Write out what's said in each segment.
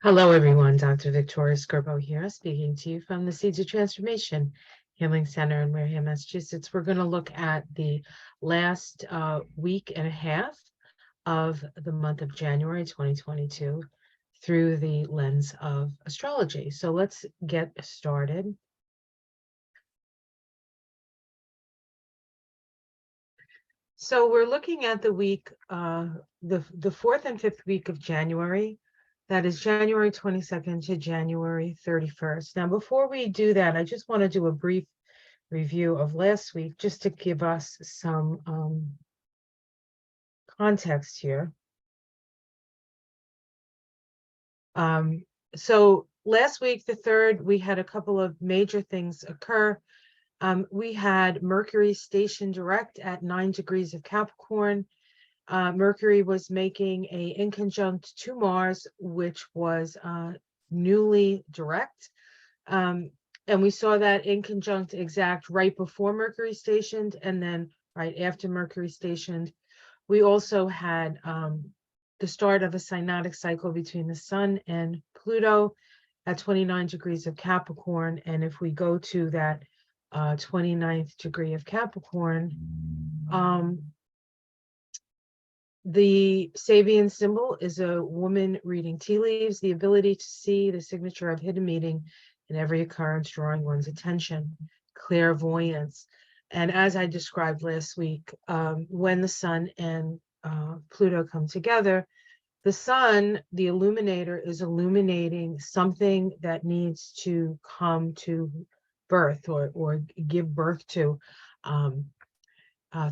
Hello, everyone. Dr. Victoria Skirbo here, speaking to you from the Seeds of Transformation Healing Center in Wareham, Massachusetts. We're going to look at the last week and a half of the month of January 2022 through the lens of astrology. So let's get started. So we're looking at the week, the fourth and fifth week of January. That is January 22nd to January 31st. Now, before we do that, I just want to do a brief review of last week, just to give us some context here. So last week, the 3rd, we had a couple of major things occur. We had Mercury stationed direct at 9 degrees of Capricorn. Mercury was making a inconjunct to Mars, which was newly direct. And we saw that inconjunct exact right before Mercury stationed and then right after Mercury stationed. We also had the start of a synodic cycle between the Sun and Pluto at 29 degrees of Capricorn. And if we go to that 29th degree of Capricorn, the Sabian symbol is a woman reading tea leaves, the ability to see the signature of hidden meaning in every occurrence, drawing one's attention, clairvoyance. And as I described last week, when the Sun and Pluto come together, the Sun, the illuminator, is illuminating something that needs to come to birth or give birth to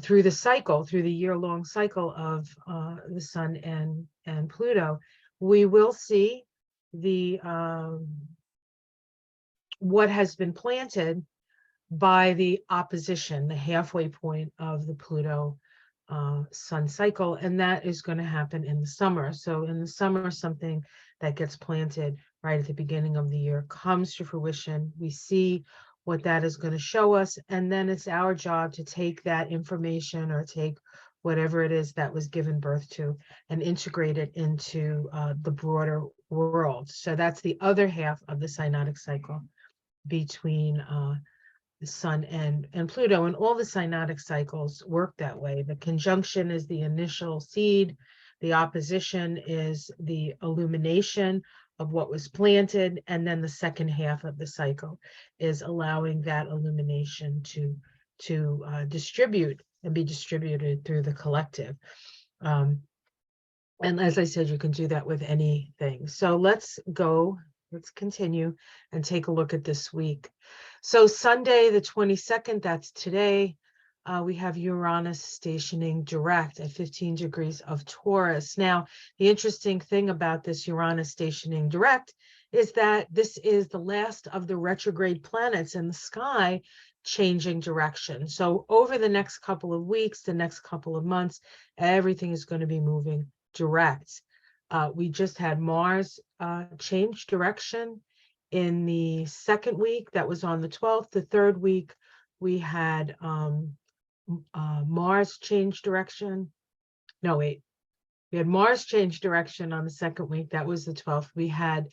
through the cycle, through the year-long cycle of the Sun and Pluto. We will see the what has been planted by the opposition, the halfway point of the Pluto Sun cycle, and that is going to happen in the summer. So in the summer, something that gets planted right at the beginning of the year comes to fruition. We see what that is going to show us, and then it's our job to take that information or take whatever it is that was given birth to and integrate it into the broader world. So that's the other half of the synodic cycle between the Sun and Pluto, and all the synodic cycles work that way. The conjunction is the initial seed, the opposition is the illumination of what was planted, and then the second half of the cycle is allowing that illumination to distribute and be distributed through the collective. And as I said, you can do that with anything. So let's continue and take a look at this week. So Sunday, the 22nd, that's today, we have Uranus stationing direct at 15 degrees of Taurus. Now, the interesting thing about this Uranus stationing direct is that this is the last of the retrograde planets in the sky changing direction. So over the next couple of weeks, the next couple of months, everything is going to be moving direct. We just had Mars change direction in the second week. That was on the 12th. The third week, we had Mars change direction. No, wait. We had Mars change direction on the second week. That was the 12th. We had,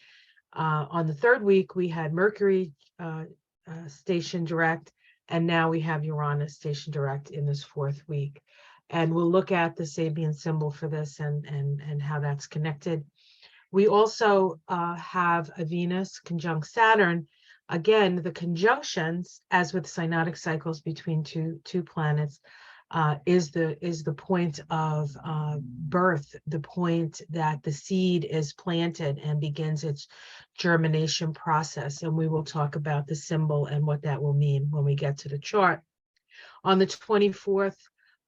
on the third week, we had Mercury station direct, and now we have Uranus station direct in this fourth week. And we'll look at the Sabian symbol for this and how that's connected. We also have a Venus conjunct Saturn. Again, the conjunctions, as with synodic cycles between two planets, is the point of birth, the point that the seed is planted and begins its germination process. And we will talk about the symbol and what that will mean when we get to the chart. On the 24th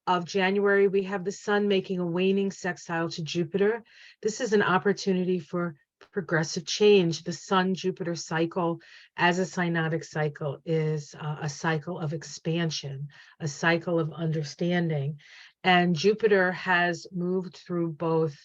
of January, we have the Sun making a waning sextile to Jupiter. This is an opportunity for progressive change. The Sun-Jupiter cycle as a synodic cycle is a cycle of expansion, a cycle of understanding. And Jupiter has moved through both,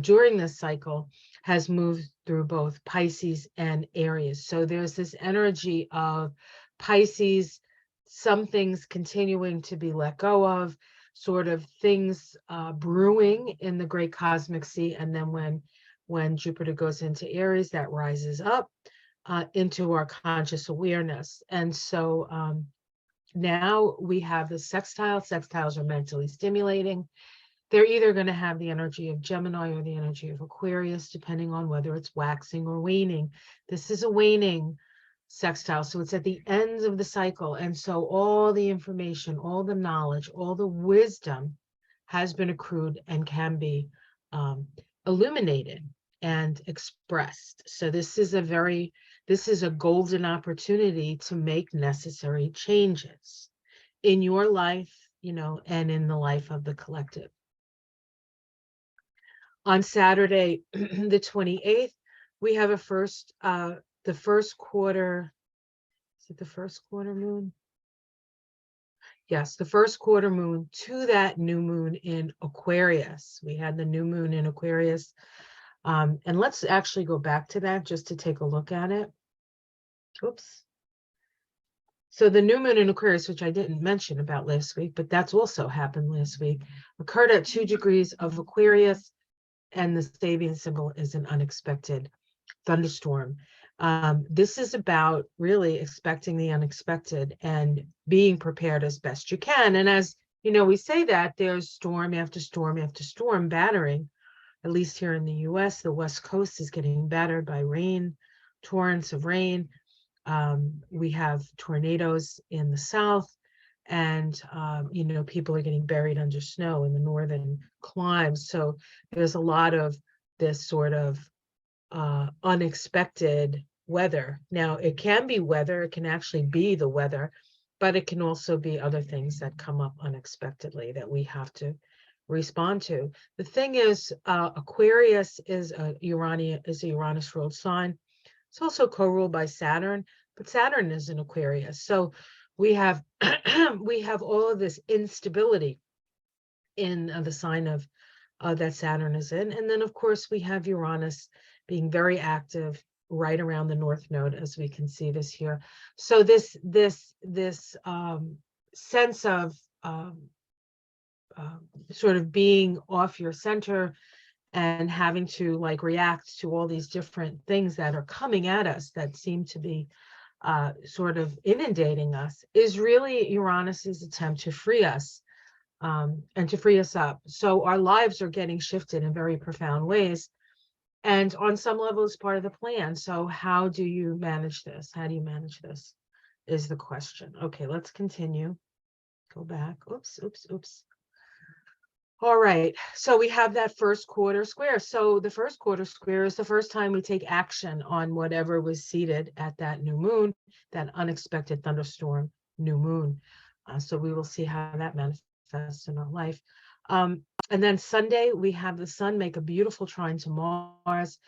during this cycle, has moved through both Pisces and Aries. So there's this energy of Pisces, some things continuing to be let go of, sort of things brewing in the great cosmic sea. And then when when Jupiter goes into Aries, that rises up into our conscious awareness. And so now we have the sextile. Sextiles are mentally stimulating. They're either going to have the energy of Gemini or the energy of Aquarius, depending on whether it's waxing or waning. This is a waning sextile, so it's at the ends of the cycle. And so all the information, all the knowledge, all the wisdom has been accrued and can be illuminated and expressed. So this is a golden opportunity to make necessary changes in your life, and in the life of the collective. On Saturday, the 28th, we have the first quarter. Is it the first quarter moon? Yes, the first quarter moon to that new moon in Aquarius. We had the new moon in Aquarius. And let's actually go back to that just to take a look at it. Oops. So the new moon in Aquarius, which I didn't mention about last week, but that's also happened last week, occurred at 2 degrees of Aquarius, and the Sabian symbol is an unexpected thunderstorm. This is about really expecting the unexpected and being prepared as best you can. And as we say that there's storm after storm after storm battering, at least here in the US, the West Coast is getting battered by rain, torrents of rain. We have tornadoes in the South, and people are getting buried under snow in the northern climes. So there's a lot of this sort of unexpected weather. Now, it can be weather, it can actually be the weather, but it can also be other things that come up unexpectedly that we have to respond to. The thing is, Aquarius is a Uranus ruled sign. It's also co-ruled by Saturn, but Saturn is in Aquarius. So we have all of this instability in the sign of that Saturn is in. And then, of course, we have Uranus being very active right around the North Node, as we can see this here. So this sense of sort of being off your center and having to react to all these different things that are coming at us that seem to be sort of inundating us is really Uranus's attempt to free us and to free us up. So our lives are getting shifted in very profound ways. And on some level, it's part of the plan. So how do you manage this? How do you manage this is the question. Okay, let's continue. Go back. Oops. All right, so we have that first quarter square. So the first quarter square is the first time we take action on whatever was seated at that new moon, that unexpected thunderstorm new moon. So we will see how that manifests in our life. And then Sunday, we have the sun make a beautiful trine to Mars.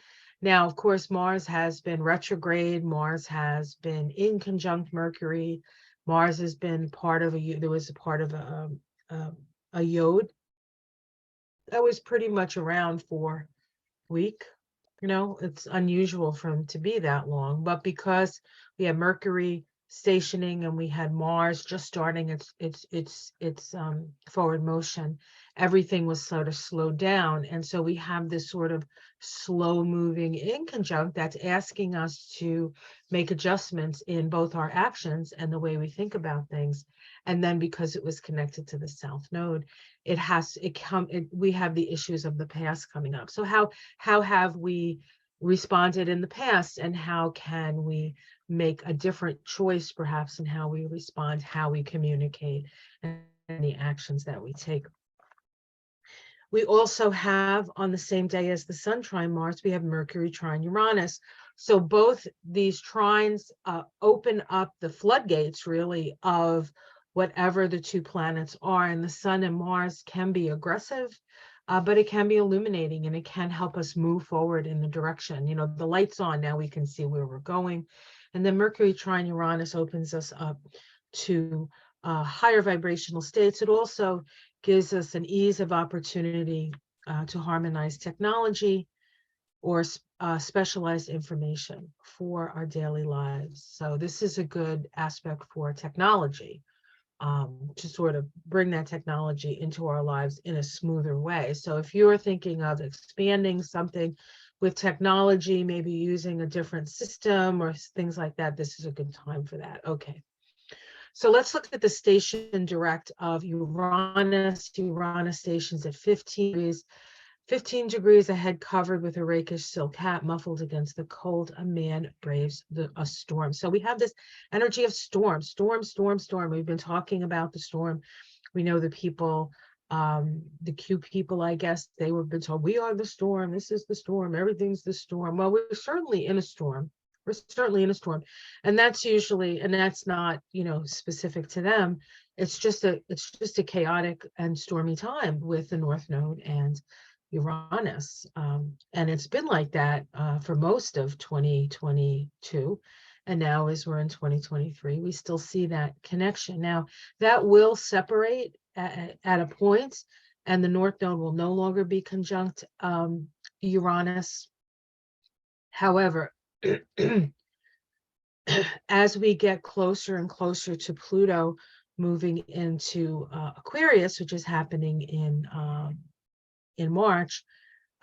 Now, of course, Mars has been retrograde. Mars has been in conjunct Mercury. Mars has been there was a part of a yod that was pretty much around for a week. It's unusual for him to be that long, but because we had Mercury stationing and we had Mars just starting its forward motion, everything was sort of slowed down. And so we have this sort of slow moving in conjunct that's asking us to make adjustments in both our actions and the way we think about things. And then because it was connected to the South Node, we have the issues of the past coming up. So how have we responded in the past, and how can we make a different choice perhaps in how we respond, how we communicate, and the actions that we take. We also have, on the same day as the sun trine Mars, we have Mercury trine Uranus. So both these trines open up the floodgates really of whatever the two planets are, and the sun and Mars can be aggressive, but it can be illuminating, and it can help us move forward in the direction. The light's on, now we can see where we're going. And then Mercury trine Uranus opens us up to higher vibrational states. It also gives us an ease of opportunity to harmonize technology or specialized information for our daily lives. So this is a good aspect for technology, to sort of bring that technology into our lives in a smoother way. So if you're thinking of expanding something with technology, maybe using a different system or things like that, this is a good time for that. Okay. So let's look at the station direct of Uranus. Uranus stations at 15 degrees. 15 degrees ahead, covered with a rakish silk hat, muffled against the cold, a man braves a storm. So we have this energy of storm, storm, storm, storm. We've been talking about the storm. We know the people, the Q people, I guess, they were been told, we are the storm, this is the storm, everything's the storm. Well, we're certainly in a storm. We're certainly in a storm. And that's usually, and that's not, specific to them. It's just a chaotic and stormy time with the North Node and Uranus. And it's been like that for most of 2022. And now, as we're in 2023, we still see that connection. Now, that will separate at a point, and the North Node will no longer be conjunct Uranus. However, as we get closer and closer to Pluto moving into Aquarius, which is happening in March,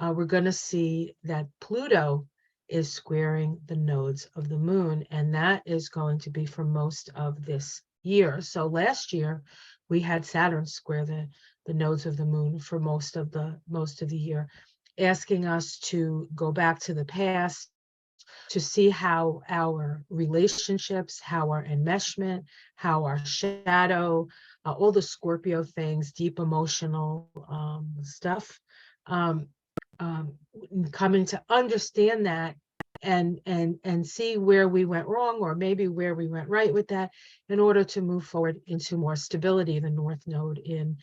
we're going to see that Pluto is squaring the nodes of the moon, and that is going to be for most of this year. So last year we had Saturn square the nodes of the moon for most of the year, asking us to go back to the past to see how our relationships, how our enmeshment, how our shadow, all the Scorpio things, deep emotional stuff, coming to understand that and see where we went wrong, or maybe where we went right with that, in order to move forward into more stability, the North Node in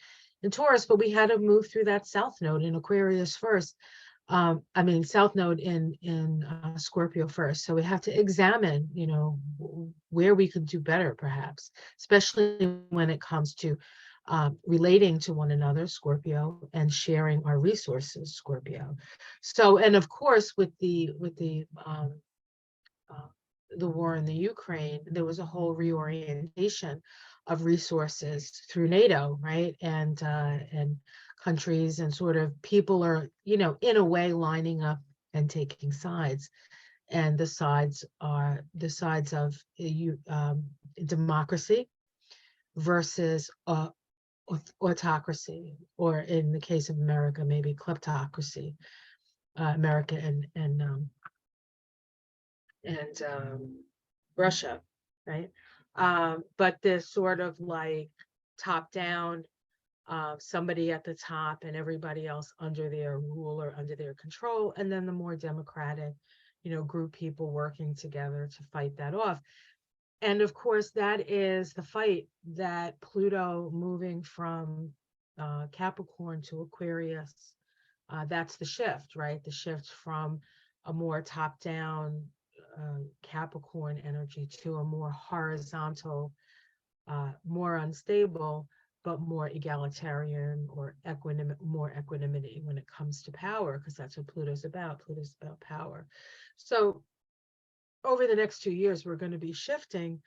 Taurus. But we had to move through that South Node in Aquarius first. South Node in Scorpio first. So we have to examine, where we could do better, perhaps, especially when it comes to relating to one another, Scorpio, and sharing our resources, Scorpio. So, and of course, with the war in the Ukraine, there was a whole reorientation of resources through NATO, right? And countries, and sort of people are, in a way, lining up and taking sides. And the sides are the sides of democracy versus autocracy, or in the case of America, maybe kleptocracy. America and Russia, right? But this sort of like top down, somebody at the top and everybody else under their rule or under their control, and then the more democratic, group people working together to fight that off. And of course, that is the fight that Pluto moving from Capricorn to Aquarius, that's the shift, right? The shift from a more top-down Capricorn energy to a more horizontal, more unstable, but more egalitarian, or more equanimity when it comes to power, because that's what Pluto's about. Pluto's about power. So over the next 2 years, we're going to be shifting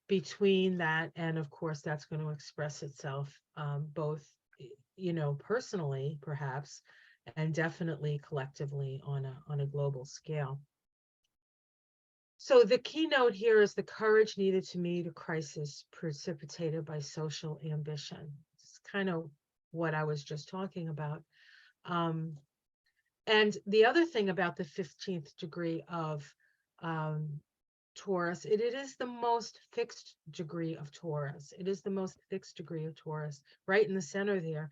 between that, and of course, that's going to express itself both, personally, perhaps, and definitely collectively on a global scale. So the keynote here is the courage needed to meet a crisis precipitated by social ambition. It's kind of what I was just talking about. And the other thing about the 15th degree of Taurus, it is the most fixed degree of Taurus. It is the most fixed degree of Taurus, right in the center there.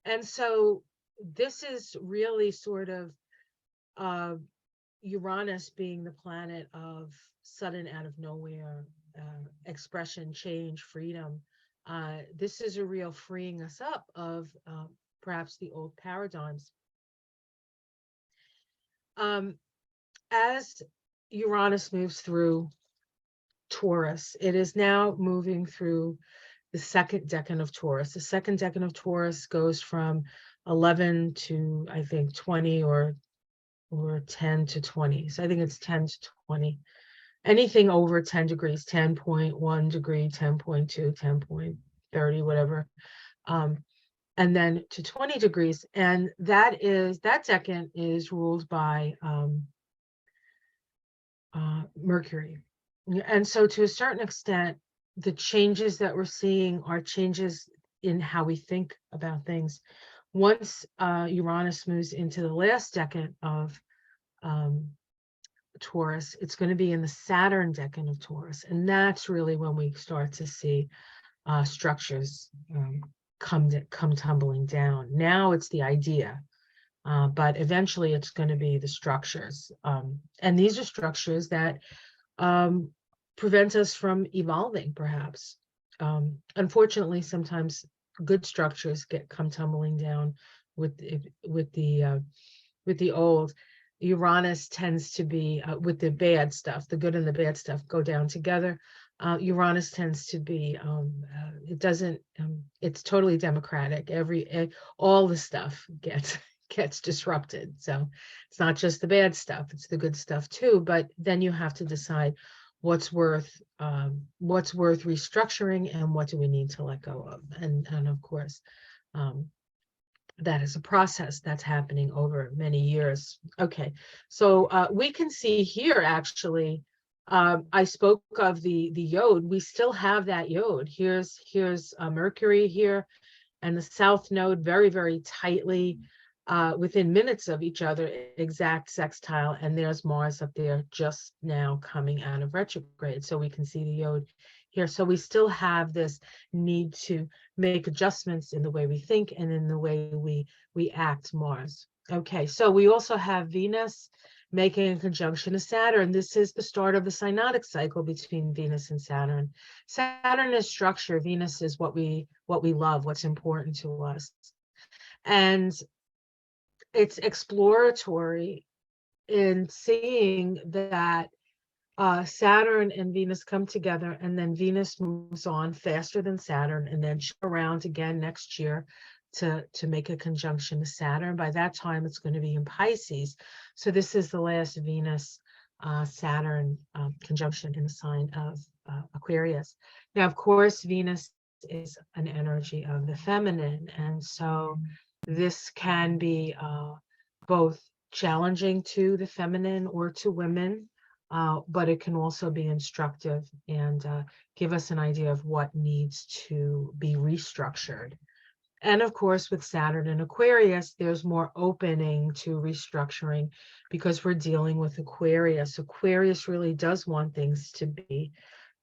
And so this is really sort of Uranus being the planet of sudden, out of nowhere expression, change, freedom. This is a real freeing us up of perhaps the old paradigms. As Uranus moves through Taurus, it is now moving through the second decan of Taurus. The second decan of Taurus goes from 11 to, I think, 20, or 10 to 20. So I think it's 10 to 20. Anything over 10 degrees, 10.1 degree, 10.2, 10.30, whatever. and then to 20 degrees. And that decan is ruled by Mercury. And so to a certain extent, the changes that we're seeing are changes in how we think about things. Once Uranus moves into the last decan of Taurus, it's going to be in the Saturn decan of Taurus. And that's really when we start to see structures come tumbling down. Now it's the idea, but eventually it's going to be the structures. And these are structures that prevent us from evolving, perhaps. Unfortunately, sometimes good structures come tumbling down with the old. Uranus tends to be with the bad stuff, the good and the bad stuff go down together. Uranus tends to be it doesn't it's totally democratic. All the stuff gets disrupted. So it's not just the bad stuff, it's the good stuff too. But then you have to decide what's worth restructuring and what do we need to let go of. And of course, that is a process that's happening over many years. Okay, so we can see here actually, I spoke of the yod. We still have that yod. Here's Mercury here, and the south node very, very tightly within minutes of each other, exact sextile, and there's Mars up there just now coming out of retrograde. So we can see the yod here. So we still have this need to make adjustments in the way we think and in the way we act, Mars. Okay, so we also have Venus making a conjunction to Saturn. This is the start of the synodic cycle between Venus and Saturn. Saturn is structure. Venus is what we love, what's important to us. And it's exploratory in seeing that Saturn and Venus come together, and then Venus moves on faster than Saturn, and then around again next year to make a conjunction to Saturn. By that time, it's going to be in Pisces. So this is the last Venus Saturn conjunction in the sign of Aquarius. Now, of course, Venus is an energy of the feminine, and so this can be both challenging to the feminine or to women, but it can also be instructive and give us an idea of what needs to be restructured. And of course, with Saturn and Aquarius, there's more opening to restructuring because we're dealing with Aquarius. Aquarius really does want things to be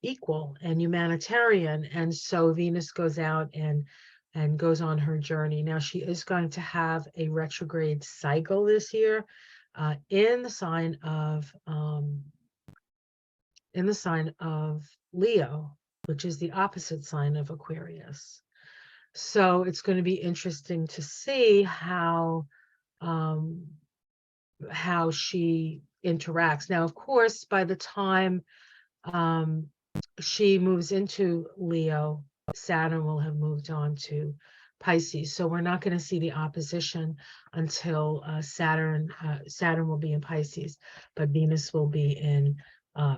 equal and humanitarian. And so Venus goes out and goes on her journey. Now she is going to have a retrograde cycle this year in the sign of Leo, which is the opposite sign of Aquarius. So it's going to be interesting to see how she interacts. Now, of course, by the time she moves into Leo, Saturn will have moved on to Pisces. So we're not going to see the opposition until Saturn will be in Pisces, but Venus will be in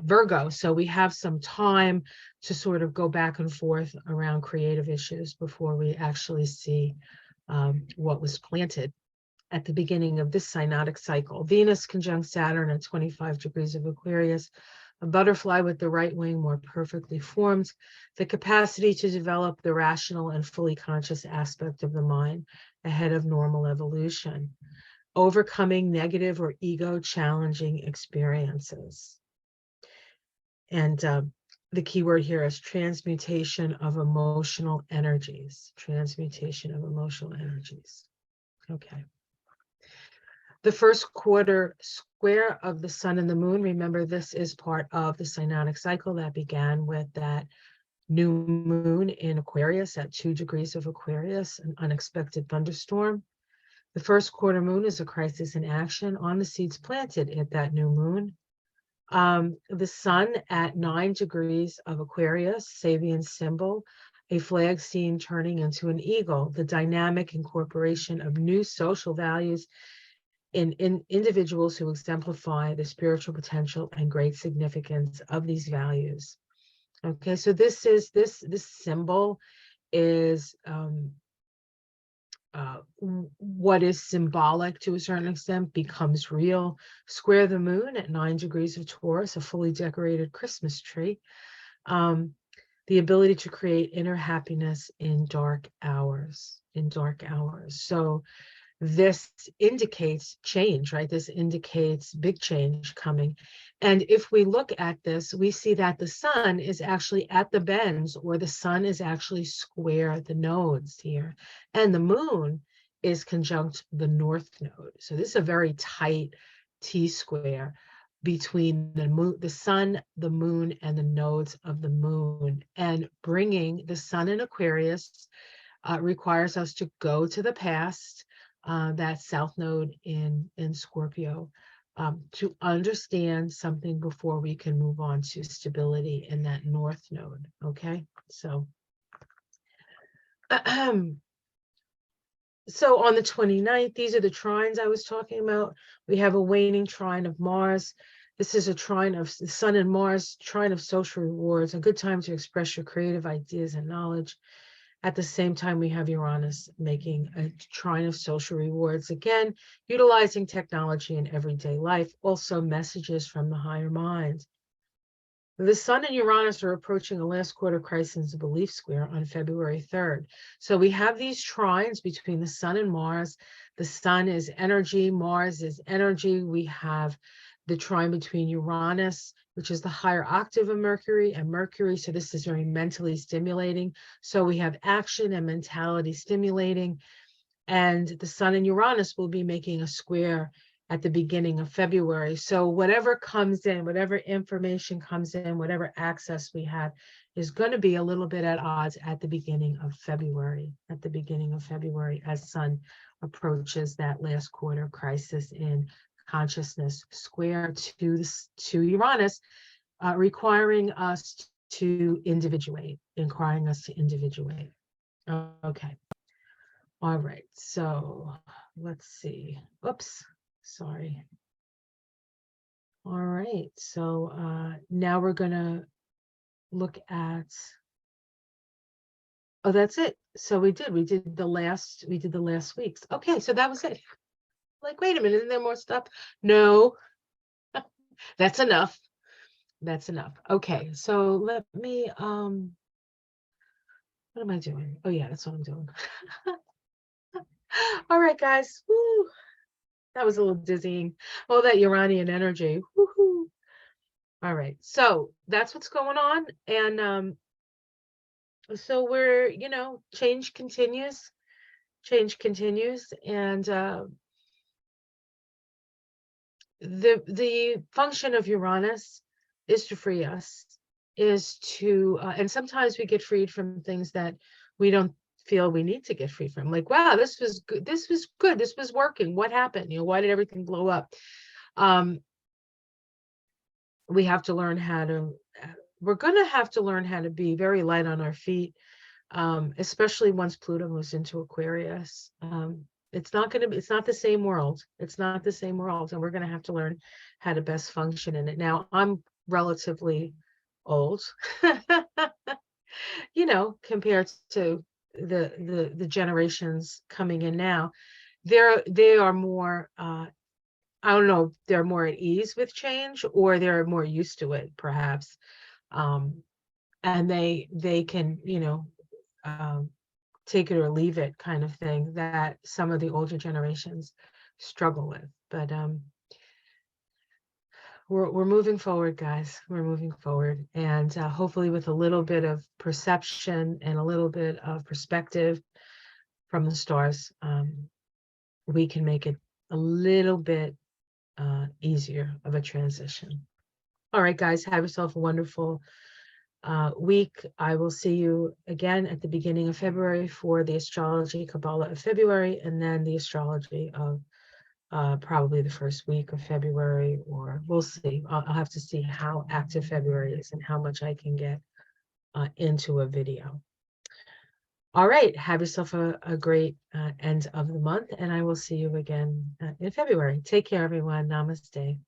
Virgo. So we have some time to sort of go back and forth around creative issues before we actually see what was planted at the beginning of this synodic cycle. Venus conjunct Saturn at 25 degrees of Aquarius, a butterfly with the right wing more perfectly formed, the capacity to develop the rational and fully conscious aspect of the mind ahead of normal evolution, overcoming negative or ego challenging experiences. And the key word here is transmutation of emotional energies. Transmutation of emotional energies. Okay. The first quarter square of the sun and the moon, remember this is part of the synodic cycle that began with that new moon in Aquarius at 2 degrees of Aquarius, an unexpected thunderstorm. The first quarter moon is a crisis in action on the seeds planted at that new moon. The sun at 9 degrees of Aquarius, Sabian symbol, a flag seen turning into an eagle, the dynamic incorporation of new social values in individuals who exemplify the spiritual potential and great significance of these values. Okay, so this symbol is what is symbolic to a certain extent becomes real. Square the moon at 9 degrees of Taurus, a fully decorated Christmas tree. The ability to create inner happiness in dark hours, So this indicates change, right? This indicates big change coming. And if we look at this, we see that the sun is actually at the bends, or the sun is actually square the nodes here. And the moon is conjunct the north node. So this is a very tight T-square between the sun, the moon, and the nodes of the moon. And bringing the sun in Aquarius requires us to go to the past, that south node in Scorpio, to understand something before we can move on to stability in that north node. Okay, so so on the 29th, these are the trines I was talking about. We have a waning trine of Mars. This is a trine of the Sun and Mars, trine of social rewards, a good time to express your creative ideas and knowledge. At the same time, we have Uranus making a trine of social rewards, again, utilizing technology in everyday life, also messages from the higher mind. The Sun and Uranus are approaching a last quarter crisis in belief square on February 3rd. So we have these trines between the Sun and Mars. The Sun is energy, Mars is energy. We have the trine between Uranus, which is the higher octave of Mercury, and Mercury. So this is very mentally stimulating. So we have action and mentality stimulating. And the Sun and Uranus will be making a square at the beginning of February. So whatever comes in, whatever information comes in, whatever access we have is going to be a little bit at odds at the beginning of February, as Sun approaches that last quarter crisis in consciousness square to Uranus, requiring us to individuate. Okay. All right. So let's see. Oops. Sorry. All right. So now we're going to look at, oh, that's it. So we did the last week's. Okay, so that was it. Like, wait a minute, isn't there more stuff? No, that's enough. That's enough. Okay, so let me, what am I doing? Oh yeah, that's what I'm doing. All right, guys. Woo. That was a little dizzying. Oh, that Uranian energy. Woohoo. All right, so that's what's going on. And so we're, change continues. And the function of Uranus is to free us, and sometimes we get freed from things that we don't feel we need to get free from. Like, wow, this was good. This was working. What happened? Why did everything blow up? We have to learn we're going to have to learn how to be very light on our feet, especially once Pluto moves into Aquarius. It's not the same world. It's not the same world. And we're going to have to learn how to best function in it. Now, I'm relatively old, compared to the generations coming in now. They are more, I don't know, they're more at ease with change, or they're more used to it, perhaps. And they can, take it or leave it kind of thing that some of the older generations struggle with. But we're moving forward, guys. We're moving forward, and hopefully with a little bit of perception and a little bit of perspective from the stars, we can make it a little bit easier of a transition. All right, guys, have yourself a wonderful week. I will see you again at the beginning of February for the astrology Kabbalah of February, and then the astrology of probably the first week of February, or we'll see. I'll have to see how active February is and how much I can get into a video. All right, have yourself a great end of the month, and I will see you again in February. Take care, everyone. Namaste.